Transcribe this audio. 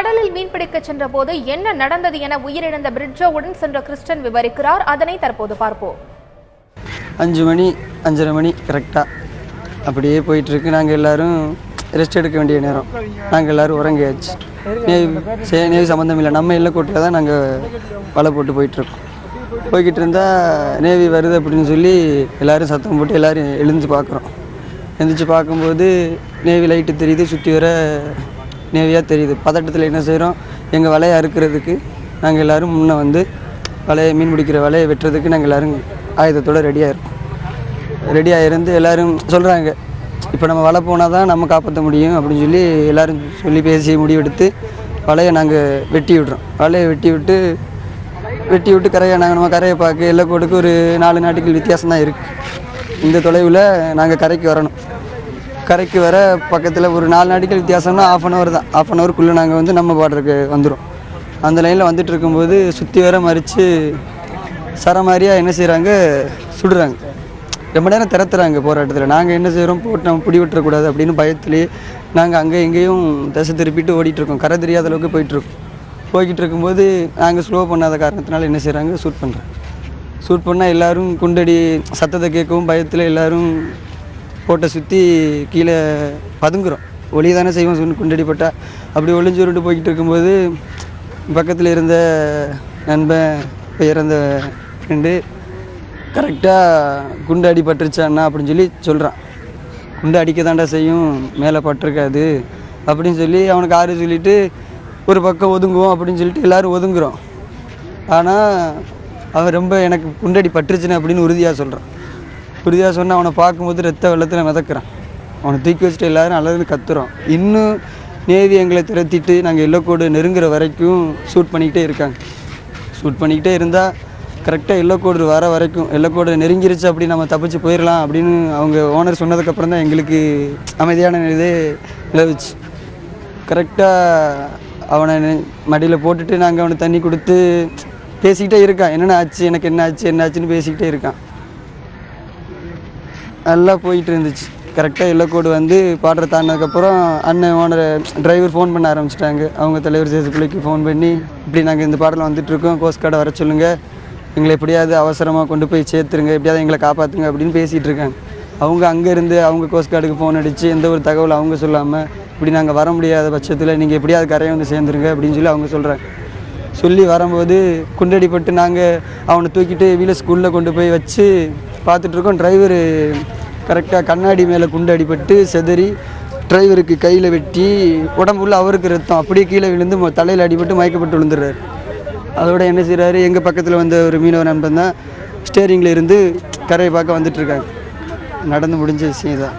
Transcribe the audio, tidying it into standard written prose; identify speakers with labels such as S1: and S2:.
S1: கடலில் மீன்பிடிக்க சென்ற போது என்ன நடந்தது என உயிரிழந்த பிரிட்ஜோவுடன் சென்ற கிறிஸ்டன் விவரிக்கிறார். அதனை தற்போது பார்ப்போம்.
S2: 5 மணி 5:30 மணி கரெக்டாக அப்படியே போயிட்டுருக்கு. நாங்கள் எல்லோரும் ரெஸ்ட் எடுக்க வேண்டிய நேரம். நாங்கள் எல்லோரும் உறங்கியாச்சு. நேவி சம்மந்தம் இல்லை, நம்ம எல்லைக்கோட்டில் தான் நாங்கள் வலை போட்டு போயிட்டுருக்கோம். போய்கிட்டு இருந்தால் நேவி வருது அப்படின்னு சொல்லி எல்லோரும் சத்தம் போட்டு எல்லோரும் எழுந்து பார்க்குறோம். எழுந்திரிச்சு பார்க்கும்போது நேவி லைட்டு தெரியுது, சுற்றி வர நேவியாக தெரியுது. பதட்டத்தில் என்ன செய்கிறோம், எங்கள் வலையை அறுக்கிறதுக்கு நாங்கள் எல்லோரும் முன்னே வந்து மீன் பிடிக்கிற வலையை வெட்டுறதுக்கு நாங்கள் எல்லோரும் ஆயுதத்தோடு ரெடியாக இருந்து எல்லோரும் சொல்கிறாங்க, இப்போ நம்ம வலை போனால் தான் நம்ம காப்பாற்ற முடியும் அப்படின்னு சொல்லி எல்லோரும் சொல்லி பேசி முடிவெடுத்து வலையை நாங்கள் வெட்டி விடுறோம். வலையை வெட்டி விட்டு கரையை நம்ம கரையை பார்க்க எல்லைக்கோடுக்கு ஒரு 4 நாட்டுகள் வித்தியாசம் தான் இருக்குது. இந்த தொலைவில் நாங்கள் கரைக்கு வரணும். கரைக்கு வர பக்கத்தில் ஒரு 4 நாட்டுகள் வித்தியாசம்னா ½ hour தான். ½ hourக்குள்ளே நாங்கள் வந்து நம்ம பார்டருக்கு வந்துடும். அந்த லைனில் வந்துட்டு இருக்கும்போது சுற்றி வர மறித்து சரமாரியாக என்ன செய்கிறாங்க, சுடுறாங்க. ரொம்ப நேரம் திறத்துறாங்க போராட்டத்தில். நாங்கள் என்ன செய்கிறோம், போட்டு நம்ம பிடி விட்டுறக்கூடாது அப்படின்னு பயத்துலேயே நாங்கள் அங்கே எங்கேயும் திசை திருப்பிட்டு ஓடிட்டுருக்கோம். கரை தெரியாத அளவுக்கு போய்கிட்டு இருக்கும்போது நாங்கள் ஸ்லோ பண்ணாத காரணத்தினால என்ன செய்கிறாங்க, ஷூட் பண்ணால் எல்லோரும் குண்டடி சத்தத்தை கேட்கவும் பயத்தில் எல்லோரும் போட்டை சுற்றி கீழே பதுங்குறோம். ஒளி தானே செய்வோம் குண்டடிப்பட்டால். அப்படி ஒளிஞ்சு உருண்டு போய்கிட்டு இருக்கும்போது பக்கத்தில் இருந்த நண்பன் இறந்த ஃப்ரெண்டு கரெக்டாக குண்டு அடிபட்டுருச்சாண்ணா அப்படின்னு சொல்லி சொல்கிறான். குண்டு அடிக்க தாண்டா செய்யும், மேலே பட்டிருக்காது அப்படின்னு சொல்லி அவனுக்கு ஆறு சொல்லிவிட்டு ஒரு பக்கம் ஒதுங்குவோம் அப்படின்னு சொல்லிட்டு எல்லோரும் ஒதுங்குறோம். ஆனால் அவன் ரொம்ப எனக்கு குண்டடி பட்டுருச்சுன்னு அப்படின்னு உறுதியாக சொன்னால் அவனை பார்க்கும்போது ரத்த வெள்ளத்தில் மிதக்கிறான். அவனை தூக்கி வச்சுட்டு எல்லோரும் அலர்ந்து கத்துறோம். இன்னும் நேவி எங்களை திரத்திட்டு நாங்கள் எல்லைக்கோடு நெருங்குற வரைக்கும் ஷூட் பண்ணிக்கிட்டே இருந்தால் கரெக்டாக எல்லைக்கோடு வர வரைக்கும் எல்லைக்கோடு நெருங்கிருச்சு அப்படி நம்ம தப்பிச்சு போயிடலாம் அப்படின்னு அவங்க ஓனர் சொன்னதுக்கப்புறம் தான் எங்களுக்கு அமைதியான இதே நிலவுச்சு. கரெக்டாக அவனை மடியில் போட்டுட்டு நாங்கள் அவனை தண்ணி கொடுத்து பேசிக்கிட்டே இருக்கான். என்னென்ன ஆச்சு, எனக்கு என்ன ஆச்சுன்னு பேசிக்கிட்டே இருக்கான். நல்லா போயிட்டு இருந்துச்சு. கரெக்டாக எல்லைக்கோடு வந்து பாடுற தாண்டினதுக்கப்புறம் அண்ணன் ஓனர் டிரைவர் ஃபோன் பண்ண ஆரம்பிச்சிட்டாங்க. அவங்க தலைவர் சேசுப்பிள்ளைக்கு ஃபோன் பண்ணி, இப்படி நாங்கள் இந்த பாடலில் வந்துட்டுருக்கோம், கோஸ்ட் கார்டை வர சொல்லுங்கள், எங்களை எப்படியாவது அவசரமாக கொண்டு போய் சேர்த்துருங்க, எப்படியாவது எங்களை காப்பாற்றுங்க அப்படின்னு பேசிகிட்டு இருக்காங்க. அவங்க அங்கேருந்து அவங்க கோஸ்ட் கார்டுக்கு ஃபோன் அடித்து எந்த ஒரு தகவல் அவங்க சொல்லாமல், இப்படி நாங்கள் வர முடியாத பட்சத்தில் நீங்கள் எப்படியாவது கரையை வந்து சேர்ந்துருங்க அப்படின்னு சொல்லி அவங்க சொல்லி வரும்போது குண்டடிப்பட்டு நாங்கள் அவனை தூக்கிட்டு வீல ஸ்கூலில் கொண்டு போய் வச்சு பார்த்துட்ருக்கோம். டிரைவரு கரெக்டாக கண்ணாடி மேலே குண்டு அடிபட்டு செதறி டிரைவருக்கு கையில் வெட்டி உடம்புள்ள அவருக்கு ரத்தம் அப்படியே கீழே விழுந்து தலையில் அடிபட்டு மயக்கப்பட்டு விழுந்துடுறாரு. அதோட என்ன செய்கிறாரு, எங்கள் பக்கத்தில் வந்த ஒரு மீனவர் நண்பன் தான் ஸ்டேரிங்கில் இருந்து கரையை பார்க்க வந்துட்டுருக்காங்க. நடந்து முடிஞ்ச விஷயம் தான்.